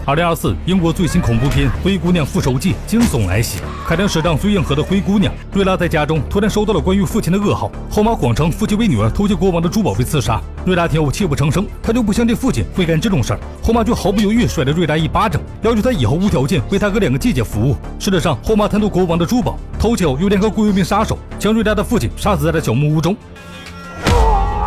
2024英国最新恐怖片《灰姑娘复仇记》惊悚来袭。开场史上最硬核的灰姑娘瑞拉在家中突然收到了关于父亲的噩耗，后妈谎称父亲为女儿偷窃国王的珠宝被刺杀。瑞拉听后泣不成声，她就不相信父亲会干这种事儿。后妈就毫不犹豫甩了瑞拉一巴掌，要求她以后无条件为她和2个姐姐服务。事实上，后妈贪图国王的珠宝，偷窃后又联合雇佣兵杀手，将瑞拉的父亲杀死在了小木屋中。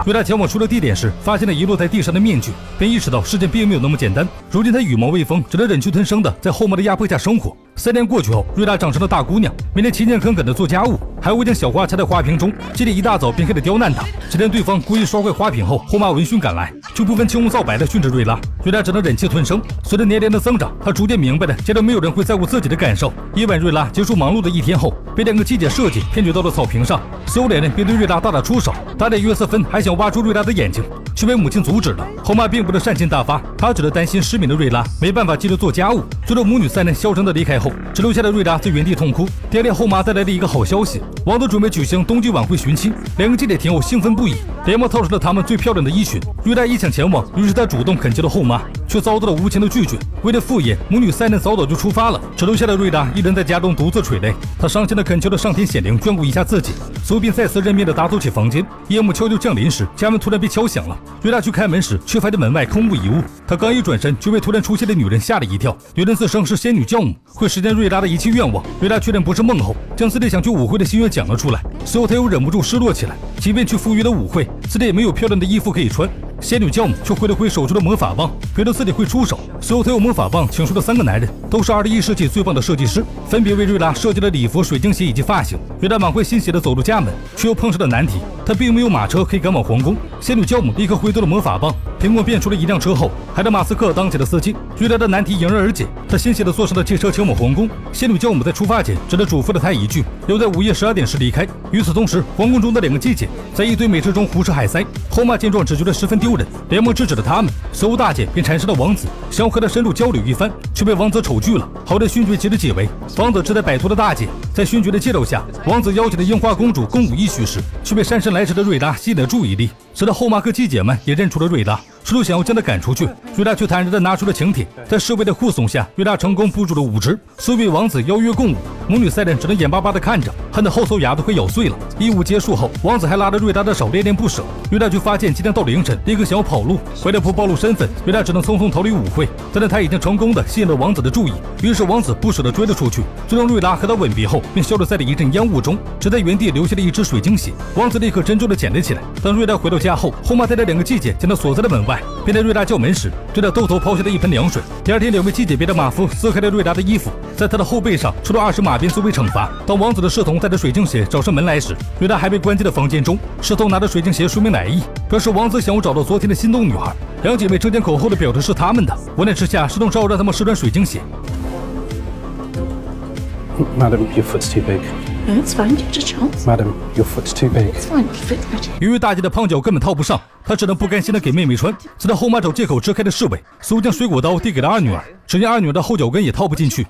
瑞拉前往出了地点时，发现了遗落在地上的面具，便意识到事情并没有那么简单。如今她羽毛未丰，只能忍气吞声的在后妈的压迫下生活。3年过去后，瑞拉长成了大姑娘，每天勤勤恳恳的做家务，还会将小花插在花瓶中。姐姐一大早便开始刁难她，这天对方故意摔坏花瓶后，后妈闻讯赶来，就不分青红皂白的训斥瑞拉。瑞拉只能忍气吞声。随着年龄的增长，她逐渐明白了，家中没有人会在乎自己的感受。夜晚，瑞拉结束忙碌的一天后，被2个姐姐设计骗取到了草坪上。所有人便对瑞拉大打出手，大脸约瑟芬还想挖出瑞拉的眼睛，却被母亲阻止了。后妈并不是善心大发，她只是担心失眠的瑞拉没办法继续做家务。随着母女3人消沉的离开后，只留下了瑞拉在原地痛哭。第2天，后妈带来了一个好消息，王子准备举行冬季晚会寻亲。2个姐姐听后兴奋不已，连忙掏出了她们最漂亮的衣裙。瑞拉也想前往，于是她主动恳求了后妈，却遭到了无情的拒绝。为了赴宴，母女3人早早就出发了，只留下了瑞拉一人在家中独自垂泪。她伤心的恳求了上天显灵，眷顾一下自己，随后便再次认命的打走起房间。夜幕悄悄降临时，家门突然被敲响了。瑞拉去开门时，却发现门外空无一物。她刚一转身，就被突然出现的女人吓了一跳。女人自称是仙女教母，会实现瑞拉的一切愿望。瑞拉确认不是梦后，将自己想去舞会的心愿讲了出来。随后她又忍不住失落起来，即便去赴约的舞会，自己也没有漂亮的衣服可以穿。仙女教母却挥了挥手中的魔法棒，觉得自己会出手。随后她用魔法棒请出了3个男人，都是21世纪最棒的设计师，分别为瑞拉设计了礼服、水晶鞋以及发型。瑞拉满怀欣喜地走入家门，却又碰上了难题，她并没有马车可以赶往皇宫。仙女教母立刻挥动了魔法棒，凭空变出了一辆车后，还让马斯克当起了司机。瑞拉的难题迎刃而解，她欣喜地坐上了汽车前往皇宫。仙女教母在出发前只能嘱咐了她一句，要在午夜12点时离开。与此同时，皇宫中的2个姐姐在一堆美食中胡吃海塞。后妈见状只觉得十分丢人，连忙制止了他们。随后大姐便缠上了王子，想要和他深入交流一番，却被王子丑拒了。好在勋爵急着解围，王子这才摆脱了大姐。在勋爵的介绍下，王子邀请了樱花公主共舞一曲时，却被姗姗来迟的瑞拉吸引了注意力。使得后妈和继姐们也认出了瑞拉，试图想要将她赶出去。瑞拉却坦然地拿出了请帖，在侍卫的护送下，瑞拉成功步入了舞池。所以王子邀约共舞，母女3人只能眼巴巴地看着，恨得后槽牙都快咬碎了。一舞结束后，王子还拉着瑞拉的手恋恋不舍。瑞拉却发现即将到凌晨，立刻想要跑路。为了不暴露身份，瑞拉只能匆匆逃离舞会。但是他已经成功地吸引了王子的注意，于是王子不舍地追了出去。最终瑞拉和他吻别后，便消失在了一阵烟雾中，只在原地留下了一只水晶鞋。王子立刻珍重地捡了起来。当瑞拉回到家后，后妈带着2个继姐将她锁在了门外，便在瑞拉叫门时，对她兜头抛下了一盆凉水。第2天，2位继姐别的马夫撕开了瑞拉的衣服，在她的后背上抽了20马鞭作为惩罚。当王子的侍从带着水晶鞋找上门来时，瑞拉还被关进了房间中。侍从拿着水晶鞋说明来意，表示王子想要找到昨天的心动女孩。2姐妹争先恐后的表示是他们的，无奈之下，侍从只好让他们试穿水晶鞋。Madam, your foot's too big. No, it's fine. Give it a chance. Madam, your foot's too big. It's fine. Keep it ready. 由于大姐的胖脚根本套不上，她只能不甘心的给妹妹穿。直到后妈找借口支开了侍卫，随后将水果刀递给了2女儿，只见2女儿的后脚跟也套不进去。